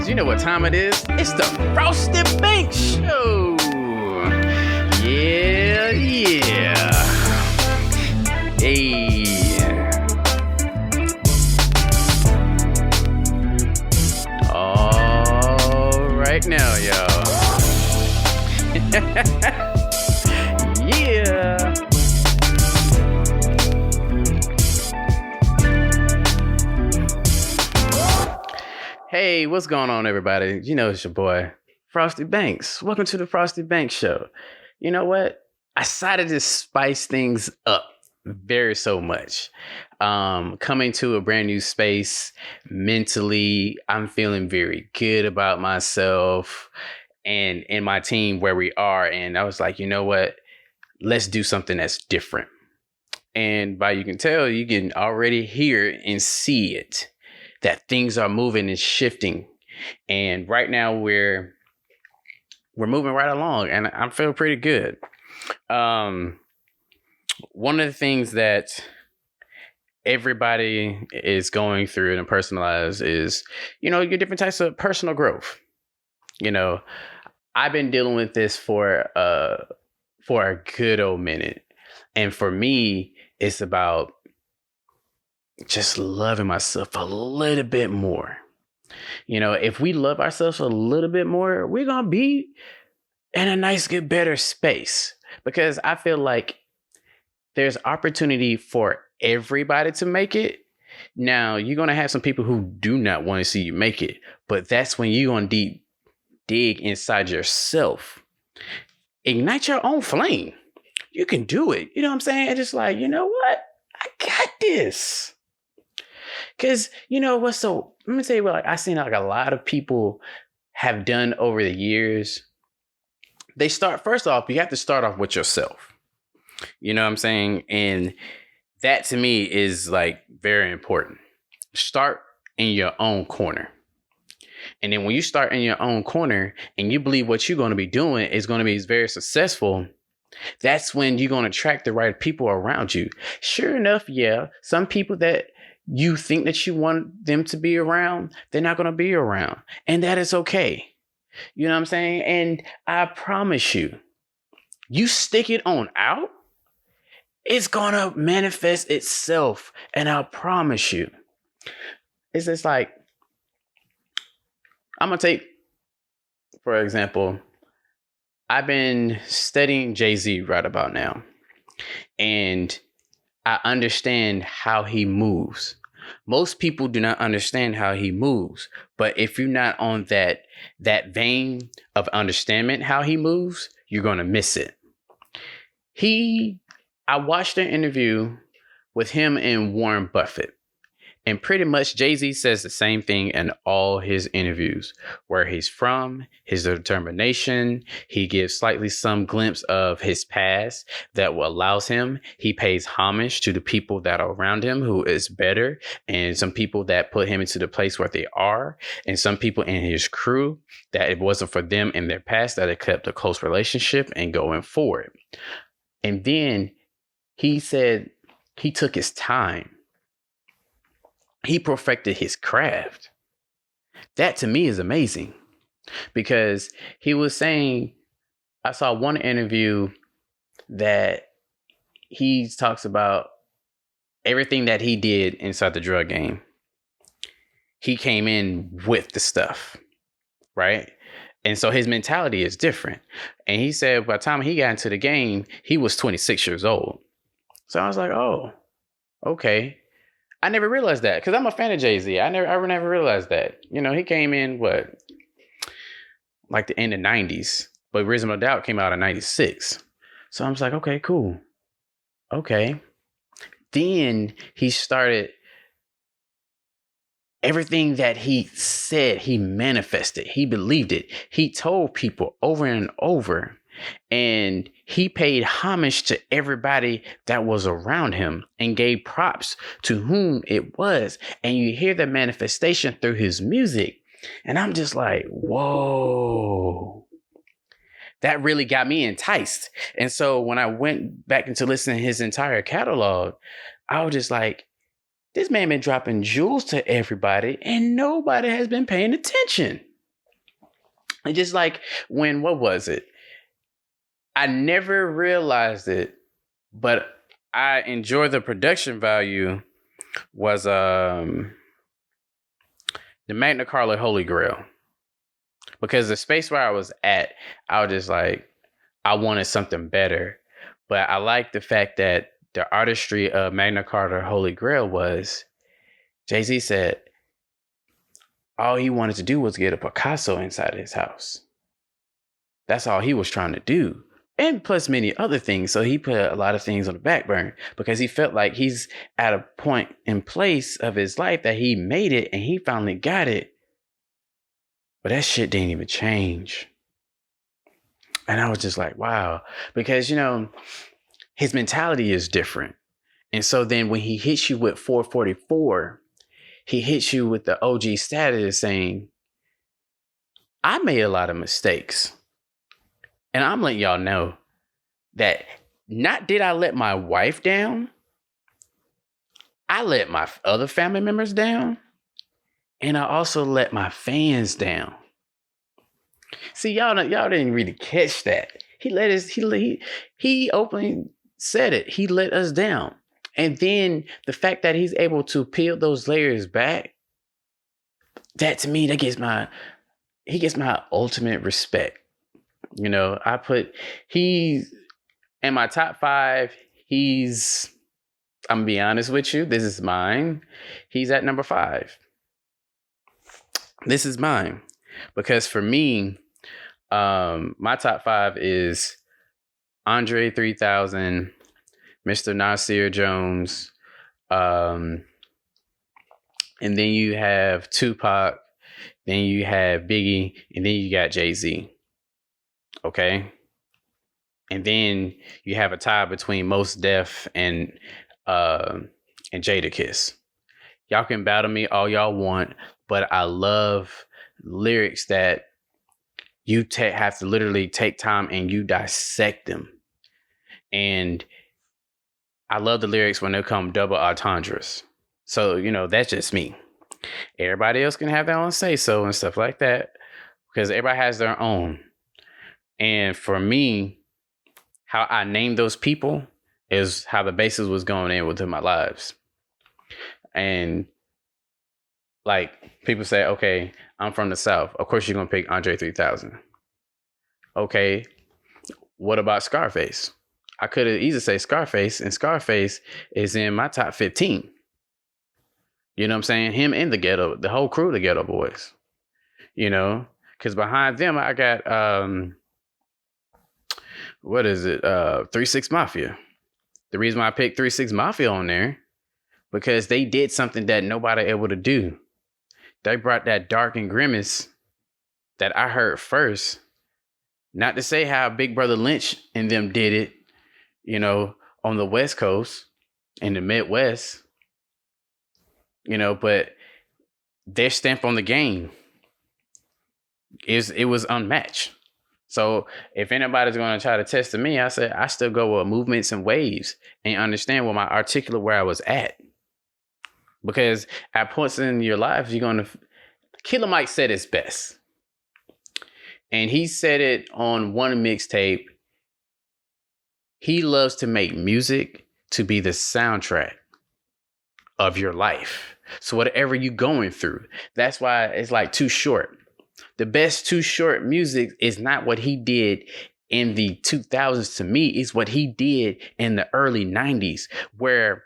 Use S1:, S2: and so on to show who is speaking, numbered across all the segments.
S1: guys, you know what time it is. It's the Frosty Banks Show. Yeah. Hey. All right now, y'all. Yeah. Hey, what's going on, everybody? You know, it's your boy, Frosty Banks. Welcome to the Frosty Banks Show. You know what? I decided to spice things up very so much. Coming to a brand new space mentally, I'm feeling very good about myself and my team where we are. And I was like, you know what? Let's do something that's different. And by you can tell, you can already hear and see it, that things are moving and shifting. And right now we're moving right along, and I'm feeling pretty good. One of the things that everybody is going through in a personal lives is, you know, your different types of personal growth. You know, I've been dealing with this for a good old minute. And for me, it's about just loving myself a little bit more. You know, if we love ourselves a little bit more, we're going to be in a nice, good, better space. Because I feel like there's opportunity for everybody to make it. Now, you're going to have some people who do not want to see you make it. But that's when you're going to dig inside yourself. Ignite your own flame. You can do it. You know what I'm saying? And just like, you know what? I got this. Because, you know what's so, let me tell you what, like, I've seen like a lot of people have done over the years. They start, first off, you have to start off with yourself. You know what I'm saying? And that to me is like very important. Start in your own corner. And then when you start in your own corner and you believe what you're going to be doing is going to be very successful, that's when you're going to attract the right people around you. Sure enough, yeah, some people that you think that you want them to be around, they're not going to be around. And that is okay. You know what I'm saying? And I promise you, you stick it on out, it's going to manifest itself. And I promise you, it's just like, I'm going to take, for example, I've been studying Jay-Z right about now. And I understand how he moves. Most people do not understand how he moves. But if you're not on that vein of understanding how he moves, you're going to miss it. I watched an interview with him and Warren Buffett. And pretty much Jay-Z says the same thing in all his interviews, where he's from, his determination. He gives slightly some glimpse of his past that allows him. He pays homage to the people that are around him who is better, and some people that put him into the place where they are, and some people in his crew that it wasn't for them in their past that had kept a close relationship and going forward. And then he said he took his time. He perfected his craft. That to me is amazing, because he was saying, I saw one interview that he talks about everything that he did inside the drug game. He came in with the stuff, right? And so his mentality is different. And he said by the time he got into the game, he was 26 years old. So I was like, oh, okay. I never realized that, because I'm a fan of Jay-Z. I never realized that. You know, he came in, like the end of 90s. But Reasonable Doubt came out in 96. So I was like, okay, cool. Okay. Then he started everything that he said, he manifested. He believed it. He told people over and over. And he paid homage to everybody that was around him and gave props to whom it was. And you hear the manifestation through his music. And I'm just like, whoa. That really got me enticed. And so when I went back into listening to his entire catalog, I was just like, this man been dropping jewels to everybody and nobody has been paying attention. And just like what was it? I never realized it, but I enjoy the production value was the Magna Carta Holy Grail. Because the space where I was at, I was just like, I wanted something better. But I like the fact that the artistry of Magna Carta Holy Grail was, Jay-Z said, all he wanted to do was get a Picasso inside his house. That's all he was trying to do. And plus many other things. So he put a lot of things on the back burner because he felt like he's at a point in place of his life that he made it and he finally got it. But that shit didn't even change. And I was just like, wow. Because, his mentality is different. And so then when he hits you with 444, he hits you with the OG status saying, I made a lot of mistakes. And I'm letting y'all know that not did I let my wife down, I let my other family members down, and I also let my fans down. See, y'all didn't really catch that. He openly said it. He let us down. And then the fact that he's able to peel those layers back, that to me, he gets my ultimate respect. He's in my top 5. I'm gonna be honest with you. This is mine. He's at number 5. This is mine. Because for me, my top 5 is Andre 3000, Mr. Nasir Jones, and then you have Tupac, then you have Biggie, and then you got Jay-Z. Okay? And then you have a tie between Mos Def and Jadakiss. Y'all can battle me all y'all want, but I love lyrics that you have to literally take time and you dissect them. And I love the lyrics when they come double entendres. So, that's just me. Everybody else can have their own say-so and stuff like that because everybody has their own. And for me, how I named those people is how the basis was going in within my lives. And like people say, okay, I'm from the South. Of course, you're going to pick Andre 3000. Okay, what about Scarface? I could have easily say Scarface, and Scarface is in my top 15. You know what I'm saying? Him and the whole crew, the Ghetto Boys. Because behind them, I got, 3-6 Mafia. The reason why I picked 3-6 Mafia on there, because they did something that nobody able to do. They brought that dark and grimace that I heard first. Not to say how Big Brother Lynch and them did it, on the West Coast, in the Midwest, but their stamp on the game it was unmatched. So if anybody's going to try to test me, I said I still go with movements and waves and understand where I was at. Because at points in your life, you're going to... Killer Mike said it's best. And he said it on one mixtape. He loves to make music to be the soundtrack of your life. So whatever you're going through, that's why it's like Too Short. The best Too Short music is not what he did in the 2000s to me. It's what he did in the early 90s, where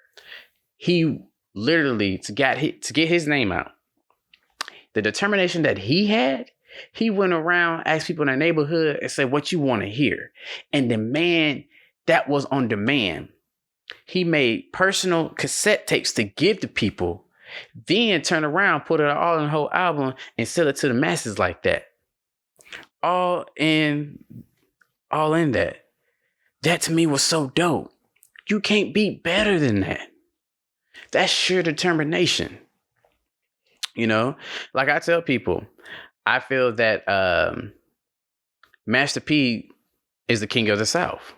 S1: he literally, to get his name out, the determination that he had, he went around, asked people in the neighborhood and said, what you want to hear? And the man that was on demand, he made personal cassette tapes to give to people, then turn around, put it all in the whole album and sell it to the masses like that. All in that. That to me was so dope. You can't be better than that. That's sheer determination. Like I tell people, I feel that Master P is the king of the South.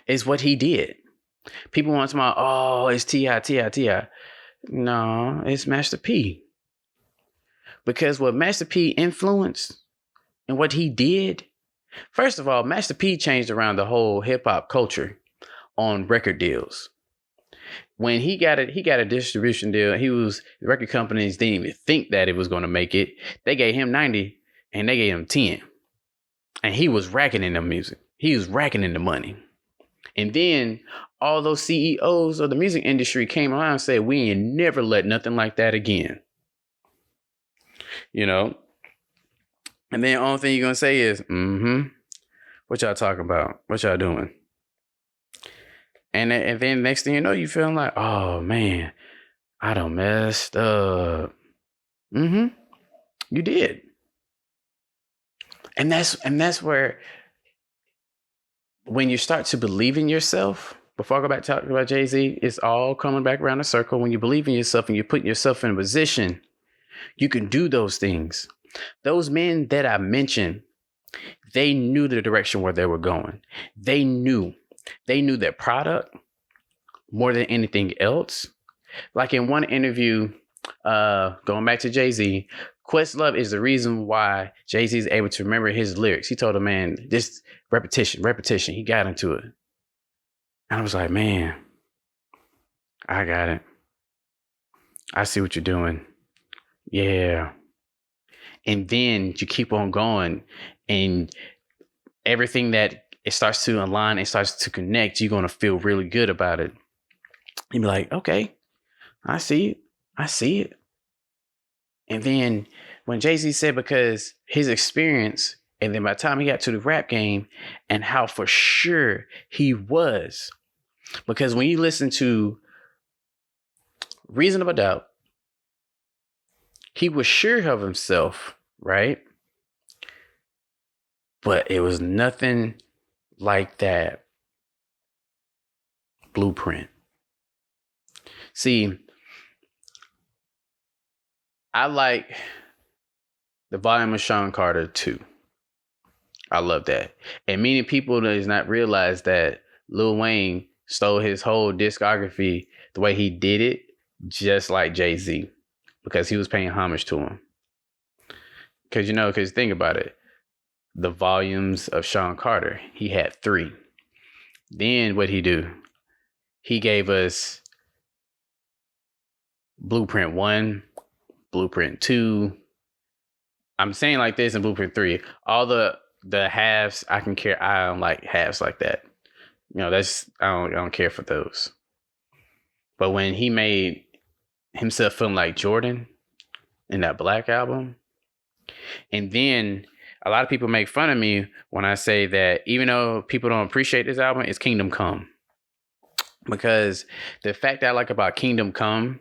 S1: It's what he did. People want to talk about, oh, it's T.I. No, it's Master P. Because what Master P influenced and what he did, first of all, Master P changed around the whole hip hop culture on record deals. When he got a distribution deal. The record companies didn't even think that it was going to make it. They gave him 90 and they gave him 10. And he was racking in the music. He was racking in the money. And then all those CEOs of the music industry came around and said, we ain't never let nothing like that again. You know? And then the only thing you're going to say is, what y'all talking about? What y'all doing? And then next thing you know, you feeling like, oh man, I done messed up. You did. And that's where, when you start to believe in yourself, before I go back talking about Jay-Z, it's all coming back around the circle. When you believe in yourself and you put yourself in a position, you can do those things. Those men that I mentioned, they knew the direction where they were going. They knew their product more than anything else. Like in one interview, going back to Jay-Z, Questlove is the reason why Jay-Z is able to remember his lyrics. He told a man, just repetition. He got into it. And I was like, man, I got it. I see what you're doing. Yeah. And then you keep on going, and everything that it starts to align, it starts to connect, you're going to feel really good about it. You'll be like, okay, I see it. And then when Jay-Z said, because his experience, and then by the time he got to the rap game, and how for sure he was, because when you listen to Reasonable Doubt, he was sure of himself, right? But it was nothing like that Blueprint. See, I like the volume of Sean Carter too. I love that. And many people does not realize that Lil Wayne stole his whole discography the way he did it, just like Jay-Z, because he was paying homage to him. Because think about it. The volumes of Sean Carter, he had 3. Then what he do? He gave us Blueprint 1, Blueprint 2. I'm saying like this in Blueprint 3. All the halves I don't like halves like that. I don't care for those. But when he made himself feeling like Jordan in that Black album, and then a lot of people make fun of me when I say that even though people don't appreciate this album, it's Kingdom Come. Because the fact that I like about Kingdom Come,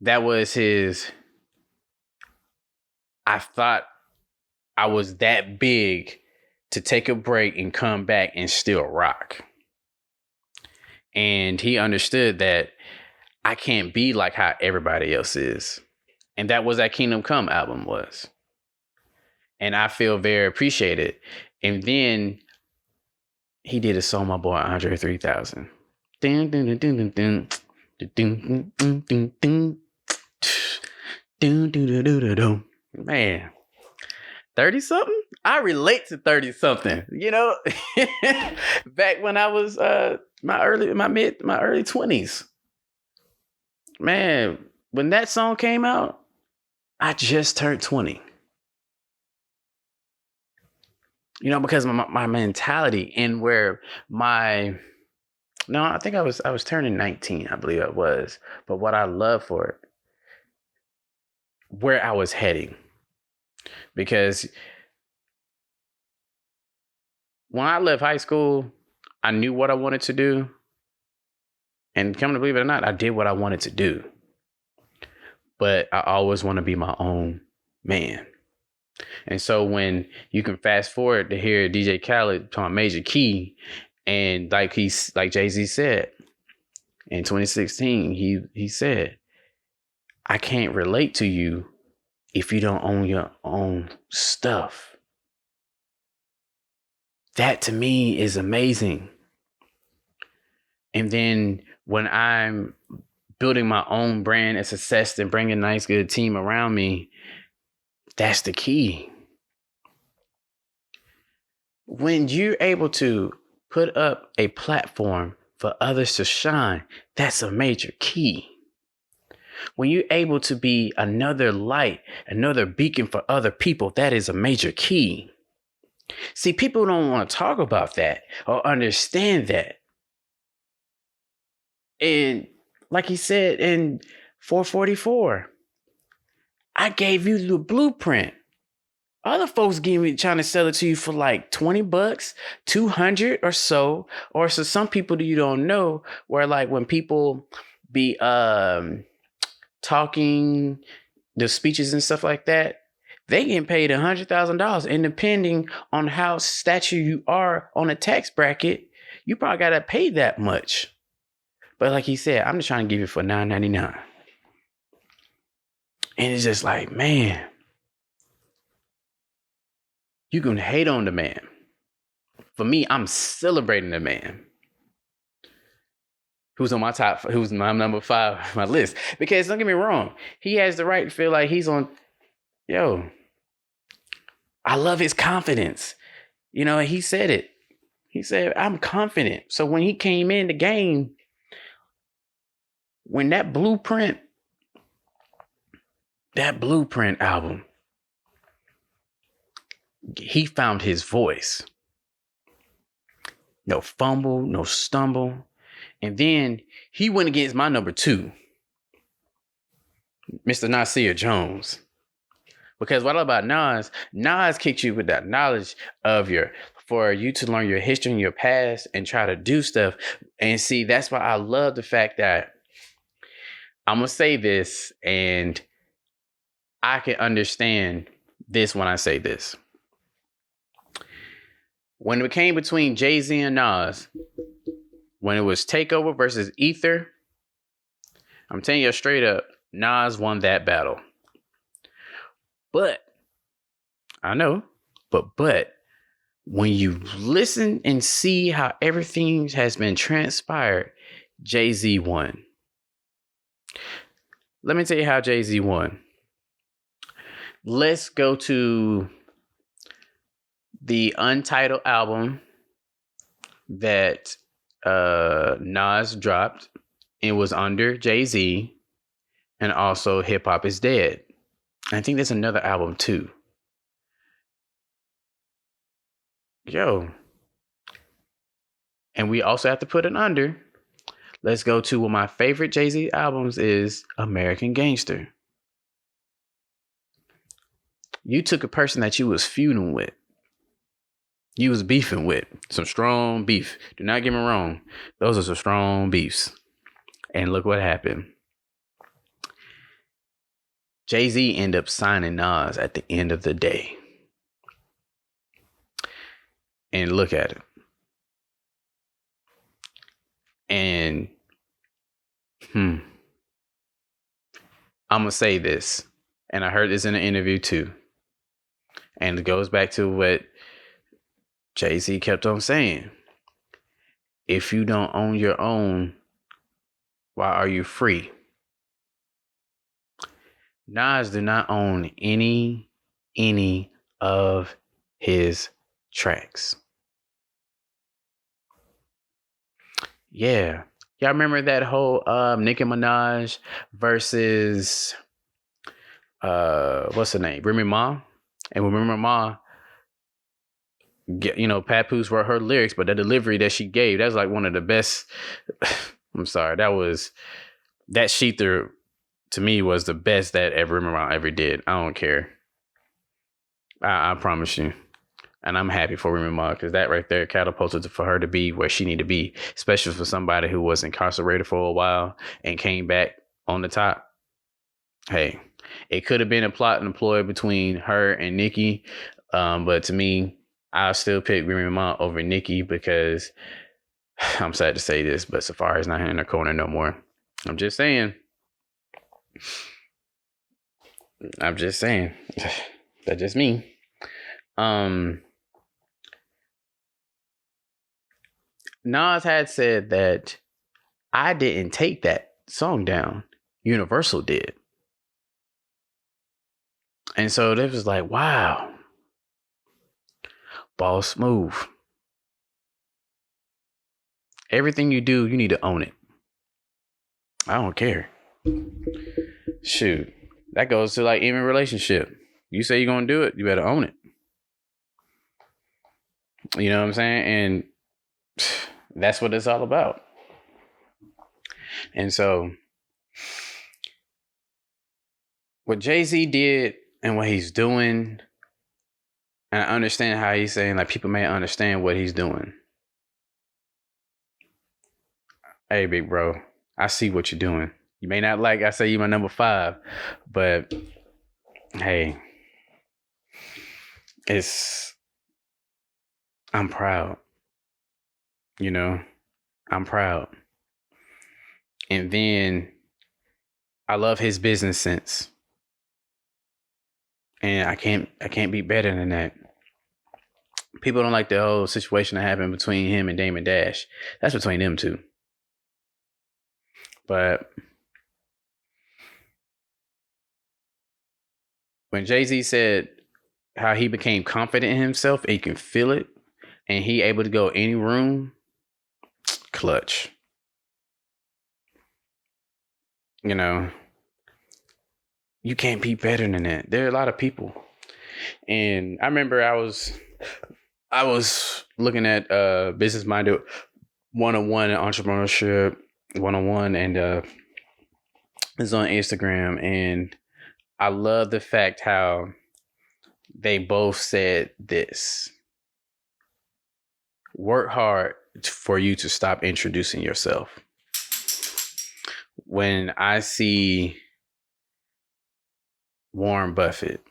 S1: that was I thought I was that big to take a break and come back and still rock. And he understood that I can't be like how everybody else is. And that was that Kingdom Come album was. And I feel very appreciated. And then he did a song, my boy Andre 3000. Man, 30 something? I relate to 30 something, back when I was my early 20s. Man, when that song came out, I just turned 20. Because my mentality and where I think I was turning 19, I believe I was. But what I love for it, where I was heading. Because when I left high school, I knew what I wanted to do. And come to believe it or not, I did what I wanted to do. But I always want to be my own man. And so when you can fast forward to hear DJ Khaled on Major Key, and like Jay-Z said in 2016, he said, I can't relate to you if you don't own your own stuff. That to me is amazing. And then when I'm building my own brand and success and bringing a nice, good team around me, That's the key. When you're able to put up a platform for others to shine, that's a major key. When you're able to be another light, another beacon for other people, that is a major key. See, people don't want to talk about that or understand that. And like he said in 444, I gave you the blueprint. Other folks trying to sell it to you for like $20, 200 or so. Or so some people that you don't know, where like when people be talking the speeches and stuff like that, they getting paid $100,000. And depending on how stature you are on a tax bracket, you probably gotta pay that much. But like he said, I'm just trying to give it for $9.99. And it's just like, man, you can hate on the man. For me, I'm celebrating the man who's on my who's my number 5 on my list. Because don't get me wrong, he has the right to feel like he's on, I love his confidence. He said it. He said, I'm confident. So when he came in the game, when that blueprint album, he found his voice. No fumble, no stumble. And then he went against my number 2, Mr. Nasir Jones. Because what about Nas? Nas kicked you with that knowledge for you to learn your history and your past and try to do stuff. And see, that's why I love the fact that I'm going to say this and I can understand this when I say this. When it came between Jay-Z and Nas, when it was Takeover versus Ether, I'm telling you straight up, Nas won that battle. But when you listen and see how everything has been transpired, Jay-Z won. Let me tell you how Jay-Z won. Let's go to the Untitled album that Nas dropped. It was under Jay-Z, and also Hip Hop Is Dead. I think there's another album too. And we also have to put it under. Let's go to one of my favorite Jay-Z albums is American Gangster. You took a person that you was feuding with. You was beefing with. Some strong beef. Do not get me wrong. Those are some strong beefs. And look what happened. Jay-Z ended up signing Nas at the end of the day. And look at it. And I'm going to say this. And I heard this in an interview too. And it goes back to what Jay-Z kept on saying. If you don't own your own, why are you free? Nas do not own any of his tracks. Yeah. Y'all remember that whole Nicki Minaj versus what's her name? Remy Ma? And when Remy Ma, Papoose wrote her lyrics, but the delivery that she gave, that's like one of the best. I'm sorry, that she threw to me was the best that Remy Ma ever did. I don't care. I promise you. And I'm happy for Remy Ma because that right there catapulted for her to be where she needed to be, especially for somebody who was incarcerated for a while and came back on the top. Hey, it could have been a plot and a ploy between her and Nicki. But to me, I'll still pick Remy Ma over Nicki because I'm sad to say this, but Safari's not in her corner no more. I'm just saying. That's just me. Nas had said that I didn't take that song down. Universal did. And so they was like, wow, boss move. Everything you do, you need to own it. I don't care. Shoot. That goes to like even relationship. You say you're going to do it, you better own it. You know what I'm saying? And that's what it's all about. And so what Jay-Z did and what he's doing, and I understand how he's saying, like, people may understand what he's doing. Hey, big bro, I see what you're doing. You may not like I say you my number 5, but hey, I'm proud. You know, I'm proud. And then I love his business sense. And I can't be better than that. People don't like the whole situation that happened between him and Damon Dash. That's between them two. But when Jay-Z said how he became confident in himself, and he can feel it, and he able to go any room, clutch. You know, you can't be better than that. There are a lot of people. And I remember I was looking at Business Minded 101 and Entrepreneurship 101, and it's on Instagram, and I love the fact how they both said this: work hard for you to stop introducing yourself. When I see Warren Buffett,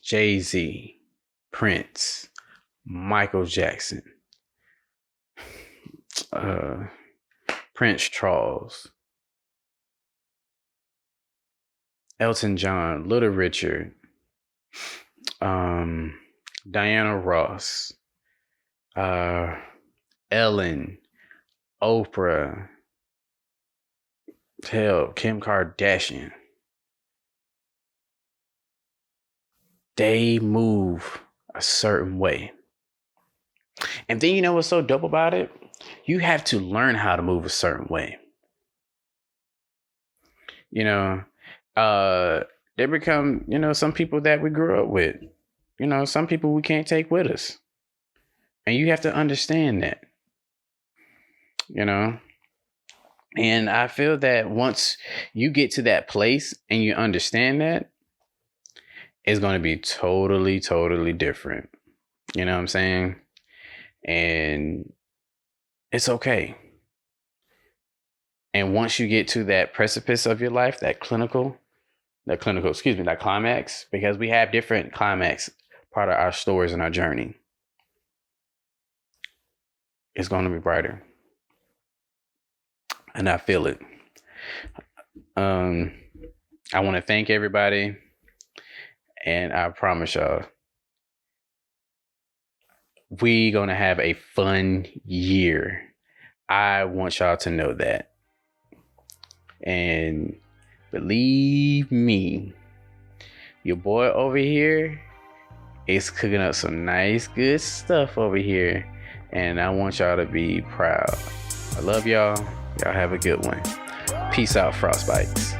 S1: Jay-Z, Prince, Michael Jackson, Prince Charles, Elton John, Little Richard, Diana Ross, Ellen, Oprah, hell, Kim Kardashian. They move a certain way. And then you know what's so dope about it? You have to learn how to move a certain way. You know, they become, you know, some people that we grew up with. You know, some people we can't take with us. And you have to understand that. You know? And I feel that once you get to that place and you understand that, it's going to be totally, totally different. You know what I'm saying? And it's okay. And once you get to that precipice of your life, that climax, because we have different climax part of our stories and our journey, it's going to be brighter. And I feel it. I want to thank everybody. And I promise y'all, we gonna have a fun year. I want y'all to know that. And believe me, your boy over here is cooking up some nice, good stuff over here. And I want y'all to be proud. I love y'all. Y'all have a good one. Peace out, Frosty Banks.